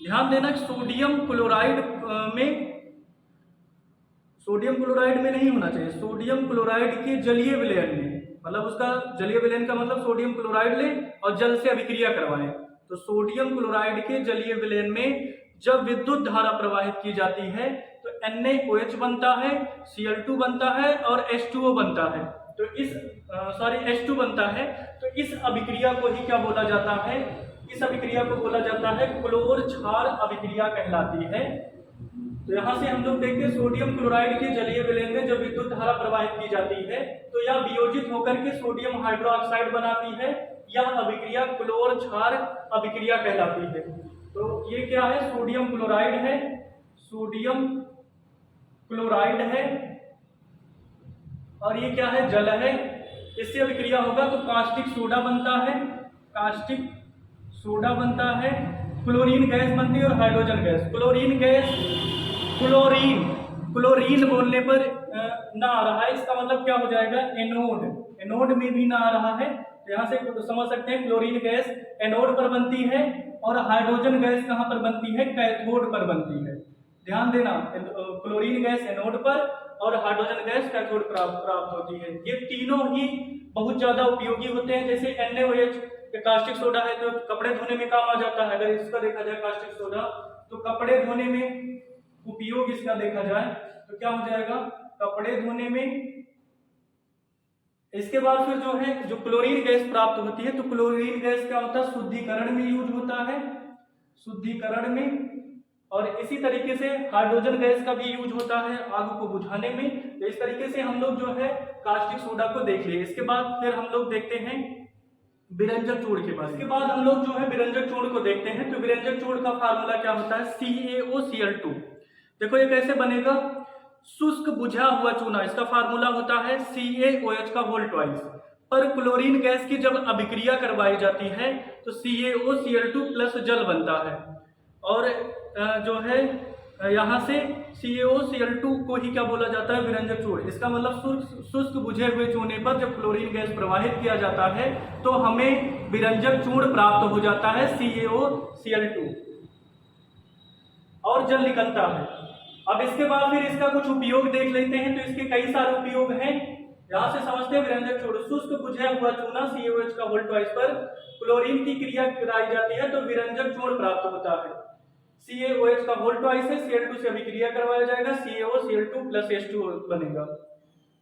ध्यान देना, सोडियम क्लोराइड में नहीं होना चाहिए, सोडियम क्लोराइड के जलीय विलयन में, मतलब उसका जलीय विलयन का मतलब सोडियम क्लोराइड ले और जल से अभिक्रिया करवाएं। तो सोडियम क्लोराइड के जलीय विलयन में जब विद्युत धारा प्रवाहित की जाती है तो NaOH बनता है, Cl2 बनता है और H2O बनता है। तो इस H2 बनता है। तो इस अभिक्रिया को ही क्या बोला जाता है, इस अभिक्रिया को बोला जाता है क्लोर क्षार अभिक्रिया कहलाती है। तो यहाँ से हम लोग देखते हैं सोडियम क्लोराइड के जलीय विलयन में जब विद्युत धारा प्रवाहित की जाती है तो यह वियोजित होकर के सोडियम हाइड्रोक्साइड बनाती है। यह अभिक्रिया क्लोर क्षार अभिक्रिया कहलाती है। तो ये क्या है, सोडियम क्लोराइड है, सोडियम क्लोराइड है और ये क्या है, जल है। इससे अभिक्रिया होगा तो कास्टिक सोडा बनता है, कास्टिक सोडा बनता है, क्लोरीन गैस बनती है और hydrogen gas. Chlorine gas, chlorine बोलने पर ना आ रहा है, इसका मतलब क्या हो जाएगा, एनोड, एनोड में भी ना आ रहा है। तो यहाँ से समझ सकते हैं क्लोरीन गैस एनोड पर बनती है और हाइड्रोजन गैस कहाँ पर बनती है, कैथोड पर बनती है। ध्यान देना, क्लोरीन गैस एनोड पर और हाइड्रोजन गैस कैथोड प्राप्त होती है। ये तीनों ही बहुत ज्यादा उपयोगी होते हैं। जैसे NaOH कास्टिक सोडा है तो कपड़े धोने में काम आ जाता है। अगर इसका देखा जाए कास्टिक सोडा तो कपड़े धोने में उपयोग इसका देखा जाए तो क्या हो जाएगा, कपड़े धोने में। इसके बाद फिर जो है जो क्लोरीन गैस प्राप्त होती है तो क्लोरीन गैस क्या होता है, शुद्धिकरण में यूज होता है, शुद्धिकरण में। और इसी तरीके से हाइड्रोजन गैस का भी यूज होता है आग को बुझाने में। तो इस तरीके से हम लोग जो है कास्टिक सोडा को देख लिए। इसके बाद फिर हम लोग देखते हैं विरंजक चूर्ण के पास। इसके बाद हम लोग जो है विरंजक चूर्ण को देखते हैं। तो विरंजक चूर्ण का फार्मूला क्या होता है, CaOCl2। देखो ये कैसे बनेगा, शुष्क बुझा हुआ चूना, इसका फार्मूला होता है CaOH का होल ट्वाइस। पर क्लोरीन गैस की जब अभिक्रिया करवाई जाती है तो CaOCl2 प्लस जल बनता है। और जो है यहाँ से CaOCl2 को ही क्या बोला जाता है, विरंजक चूर्ण। इसका मतलब शुष्क बुझे हुए चूने पर जब क्लोरीन गैस प्रवाहित किया जाता है तो हमें विरंजक चूर्ण प्राप्त हो जाता है CaOCl2 और जल निकलता है। अब इसके बाद फिर इसका कुछ उपयोग देख लेते हैं। तो इसके कई सारे उपयोग हैं, यहाँ से समझते हैं। विरंजक चूर्ण, शुष्क बुझा हुआ चूना CaOH का होल ट्वाइस पर क्लोरीन की क्रिया कराई जाती है तो विरंजक चूर्ण प्राप्त होता है। CaOH का होल ट्वाइस है, Cl2 से अभिक्रिया करवाया जाएगा, CaOCl2 प्लस H2 बनेगा।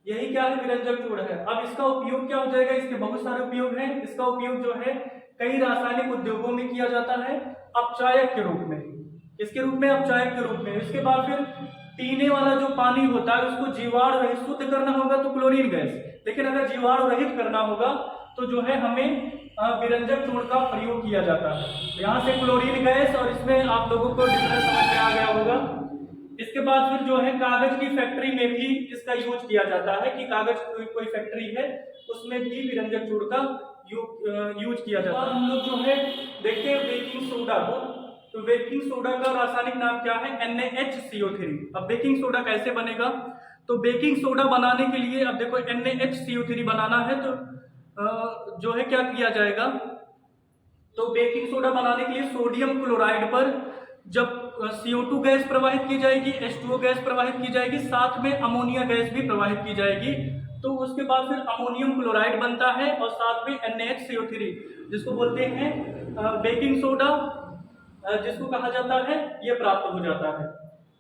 यही क्या है, विरंजक चूर्ण है। अब इसका उपयोग क्या हो जाएगा, इसके बहुत सारे उपयोग हैं। इसका उपयोग जो है कई रासायनिक उद्योगों में किया जाता है अपचायक के रूप में। इसके रूप में, अपचायक के रूप में। इसके बाद फिर पीने वाला जो पानी होता है उसको जीवाणु रहित शुद्ध करना होगा तो क्लोरीन गैस। लेकिन अगर जीवाणु रहित करना होगा तो जो है हमें विरंजक चूर्ण का प्रयोग किया जाता है। यहाँ से क्लोरीन गैस, और इसमें आप लोगों को डिफरेंस समझ में आ गया होगा। इसके बाद फिर जो है कागज की फैक्ट्री में भी इसका यूज किया जाता है कि कागज कोई फैक्ट्री है उसमें भी विरंजक चूर्ण का यूज किया जाता है। हम लोग जो है देखते हैं बेकिंग सोडा को। तो बेकिंग सोडा का रासायनिक नाम क्या है, NaHCO3। अब बेकिंग सोडा कैसे बनेगा, तो बेकिंग सोडा बनाने के लिए अब देखो NaHCO3 बनाना है तो जो है क्या किया जाएगा, तो बेकिंग सोडा बनाने के लिए सोडियम क्लोराइड पर जब CO2 गैस प्रवाहित की जाएगी, H2O गैस प्रवाहित की जाएगी, साथ में अमोनिया गैस भी प्रवाहित की जाएगी। तो उसके बाद फिर अमोनियम क्लोराइड बनता है और साथ में NaHCO3 जिसको बोलते हैं बेकिंग सोडा, जिसको कहा जाता है, ये प्राप्त हो जाता है।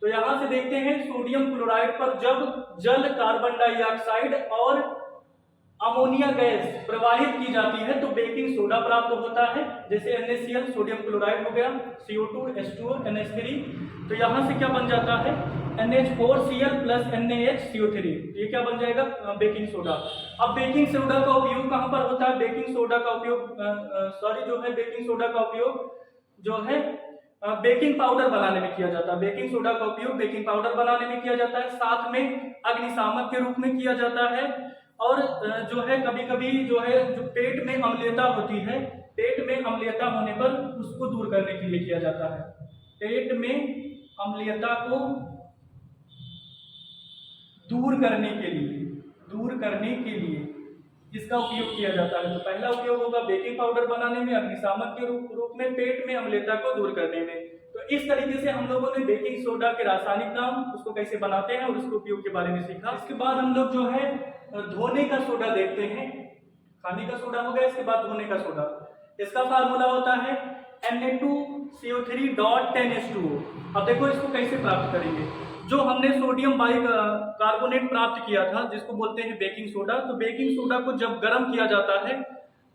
तो यहाँ से देखते हैं सोडियम क्लोराइड पर जब जल, कार्बन डाइऑक्साइड और अमोनिया गैस प्रवाहित की जाती है तो बेकिंग सोडा प्राप्त होता है। जैसे NaCl सोडियम क्लोराइड हो गया, CO2 H2O NH3। तो यहाँ से क्या बन जाता है, NH4Cl प्लस NaHCO3। ये क्या बन जाएगा, बेकिंग सोडा। अब बेकिंग सोडा का उपयोग कहाँ पर होता है, बेकिंग सोडा का उपयोग बेकिंग सोडा का उपयोग जो है बेकिंग पाउडर बनाने में किया जाता है। बेकिंग सोडा का उपयोग बेकिंग पाउडर बनाने में किया जाता है, साथ में अग्निशामक के रूप में किया जाता है। और जो है कभी कभी जो है जो पेट में अम्लीयता होती है, पेट में अम्लीयता होने पर उसको दूर करने के लिए किया जाता है। पेट में अम्लीयता को दूर करने के लिए इसका उपयोग किया जाता है। तो पहला उपयोग होगा बेकिंग पाउडर बनाने में, अग्निशामक के रूप में, पेट में अम्लीयता को दूर करने में। तो इस तरीके से हम लोगों ने बेकिंग सोडा के रासायनिक नाम, उसको कैसे बनाते हैं और उसके उपयोग के बारे में सीखा। इसके बाद हम लोग जो है धोने का सोडा देखते हैं। खाने का सोडा हो गया, इसके बाद धोने का सोडा। इसका फार्मूला होता है Na2CO3.10H2O। अब देखो इसको कैसे प्राप्त करेंगे। जो हमने सोडियम बाइकार्बोनेट प्राप्त किया था जिसको बोलते हैं बेकिंग सोडा, तो बेकिंग सोडा को जब गर्म किया जाता है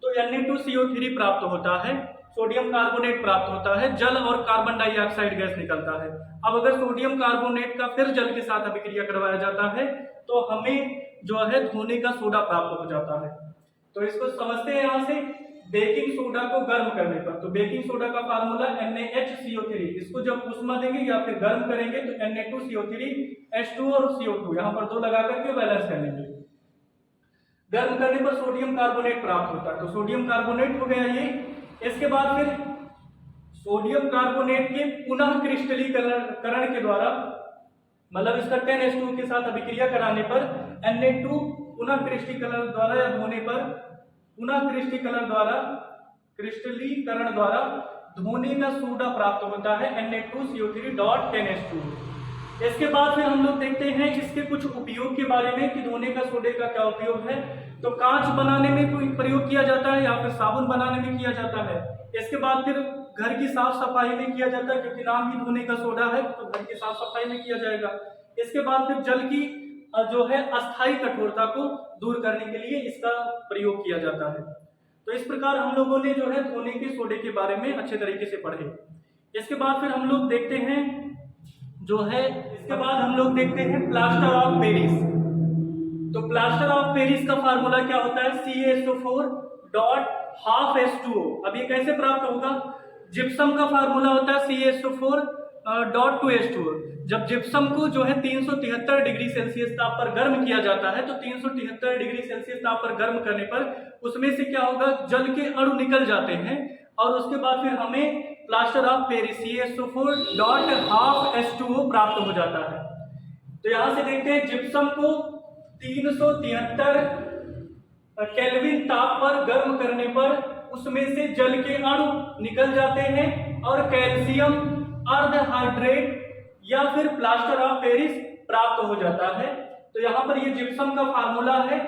तो Na2CO3 प्राप्त होता है, सोडियम कार्बोनेट प्राप्त होता है, जल और कार्बन डाइऑक्साइड गैस निकलता है। अब अगर सोडियम कार्बोनेट का फिर जल के साथ अभिक्रिया करवाया जाता है तो हमें जो है धोने का सोडा प्राप्त हो जाता है। तो इसको समझते हैं यहाँ से, बेकिंग सोडा को गर्म करने पर, तो बेकिंग सोडा का फार्मूला NaHCO3, इसको जब उष्मा देंगे या फिर गर्म करेंगे तो Na2CO3 H2 और CO2 यहाँ पर 2 लगा करके बैलेंस कर लेंगे। गर्म करने पर सोडियम कार्बोनेट प्राप्त होता है, तो सोडियम कार्बोनेट हो गया ये। इसके बाद फिर सोडियम कार्बोनेट के पुनः क्रिस्टलीकरण के द्वारा, मतलब इसका 10H2 के साथ अभिक्रिया कराने पर Na2 पुनः क्रिस्टलीकरण द्वारा या धोने पर क्रिस्टलीकरण द्वारा धोने का सोडा प्राप्त होता है Na2CO3.10H2। इसके बाद फिर हम लोग देखते हैं इसके कुछ उपयोग के बारे में कि धोने का सोडे का क्या उपयोग है। तो कांच बनाने में प्रयोग किया जाता है या फिर साबुन बनाने में किया जाता है। इसके बाद फिर घर की साफ सफाई में किया जाता है, क्योंकि नाम ही धोने का सोडा है तो घर की साफ सफाई में किया जाएगा। इसके बाद फिर जल की जो है अस्थायी कठोरता को दूर करने के लिए इसका प्रयोग किया जाता है। तो इस प्रकार हम लोगों ने जो है धोने के सोडे के बारे में अच्छे तरीके से पढ़े। इसके बाद फिर हम लोग देखते हैं प्लास्टर ऑफ पेरिस। तो प्लास्टर ऑफ पेरिस का फार्मूला क्या होता है, CaSO4.12H2O। अब ये कैसे प्राप्त होगा, जिप्सम का फार्मूला होता है CaSO4.2H2O। जब जिप्सम को जो है 373 डिग्री सेल्सियस ताप पर गर्म किया जाता है, तो 373 डिग्री सेल्सियस ताप पर गर्म करने पर उसमें से क्या होगा, जल के अणु निकल जाते हैं और उसके बाद फिर हमें प्लास्टर ऑफ पेरिस CaSO4.12H2O प्राप्त हो जाता है। तो यहां से देखते हैं जिप्सम को 373 केल्विन ताप पर गर्म करने पर उसमें से जल के अणु निकल जाते हैं और कैल्शियम अर्ध हाइड्रेट या फिर प्लास्टर ऑफ पेरिस प्राप्त हो जाता है। तो यहाँ पर ये जिप्सम का फार्मूला है।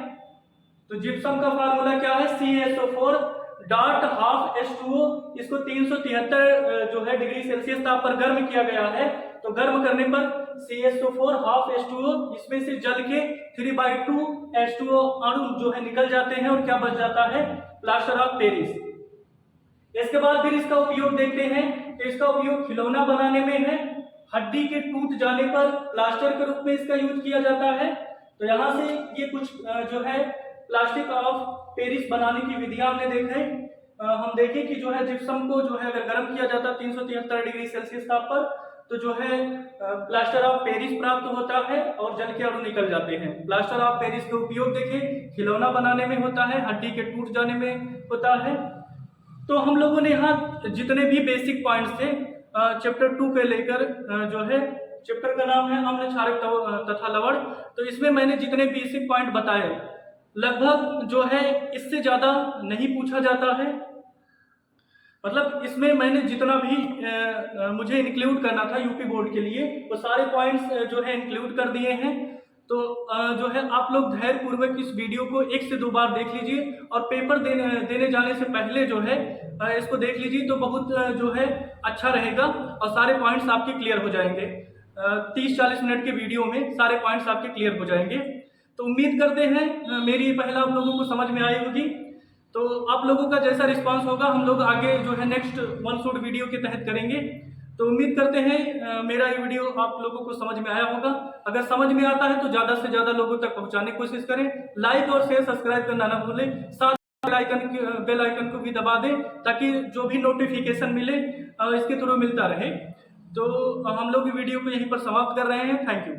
तो जिप्सम का फार्मूला क्या है, CaSO4.12H2O। इसको 373 जो है डिग्री सेल्सियस ताप पर गर्म किया गया है, तो गर्म करने पर CaSO4.12H2O, इसमें से जल के 3/2H2O अणु जो है निकल जाते हैं और क्या बच जाता है, प्लास्टर ऑफ पेरिस। इसके बाद फिर इसका उपयोग देखते हैं। तो इसका उपयोग खिलौना बनाने में है, हड्डी के टूट जाने पर प्लास्टर के रूप में इसका यूज किया जाता है। तो यहाँ से ये कुछ जो है प्लास्टिक ऑफ पेरिस बनाने की विधियां हमने देखे। हम देखें कि जो है जिप्सम को जो है अगर गर्म किया जाता है 373 डिग्री सेल्सियस ताप पर, तो जो है प्लास्टर ऑफ पेरिस प्राप्त होता है और जल के अणु निकल जाते हैं। प्लास्टर ऑफ पेरिस का उपयोग देखें खिलौना बनाने में होता है, हड्डी के टूट जाने में होता है। तो हम लोगों ने यहाँ जितने भी बेसिक पॉइंट्स थे चैप्टर 2 के लेकर, जो है चैप्टर का नाम है अम्ल क्षारक तथा लवण, तो इसमें मैंने जितने बेसिक पॉइंट बताए लगभग जो है इससे ज्यादा नहीं पूछा जाता है। मतलब इसमें मैंने जितना भी मुझे इंक्लूड करना था यूपी बोर्ड के लिए वो सारे पॉइंट्स जो है इंक्लूड कर दिए हैं। तो जो है आप लोग धैर्य पूर्वक इस वीडियो को 1 से 2 बार देख लीजिए और पेपर देने जाने से पहले जो है इसको देख लीजिए, तो बहुत जो है अच्छा रहेगा और सारे पॉइंट्स आपके क्लियर हो जाएंगे। 30-40 मिनट के वीडियो में सारे पॉइंट्स आपके क्लियर हो जाएंगे। तो उम्मीद करते हैं मेरी पहला आप लोगों को समझ में आई होगी। तो आप लोगों का जैसा रिस्पांस होगा हम लोग आगे जो है नेक्स्ट वन शॉट वीडियो के तहत करेंगे। तो उम्मीद करते हैं मेरा ये वीडियो आप लोगों को समझ में आया होगा। अगर समझ में आता है तो ज़्यादा से ज़्यादा लोगों तक पहुंचाने की कोशिश करें। लाइक और शेयर सब्सक्राइब करना ना भूलें, साथ बेल आइकन को भी दबा दें ताकि जो भी नोटिफिकेशन मिले इसके थ्रू मिलता रहे। तो हम लोग वीडियो को यहीं पर समाप्त कर रहे हैं। Thank you.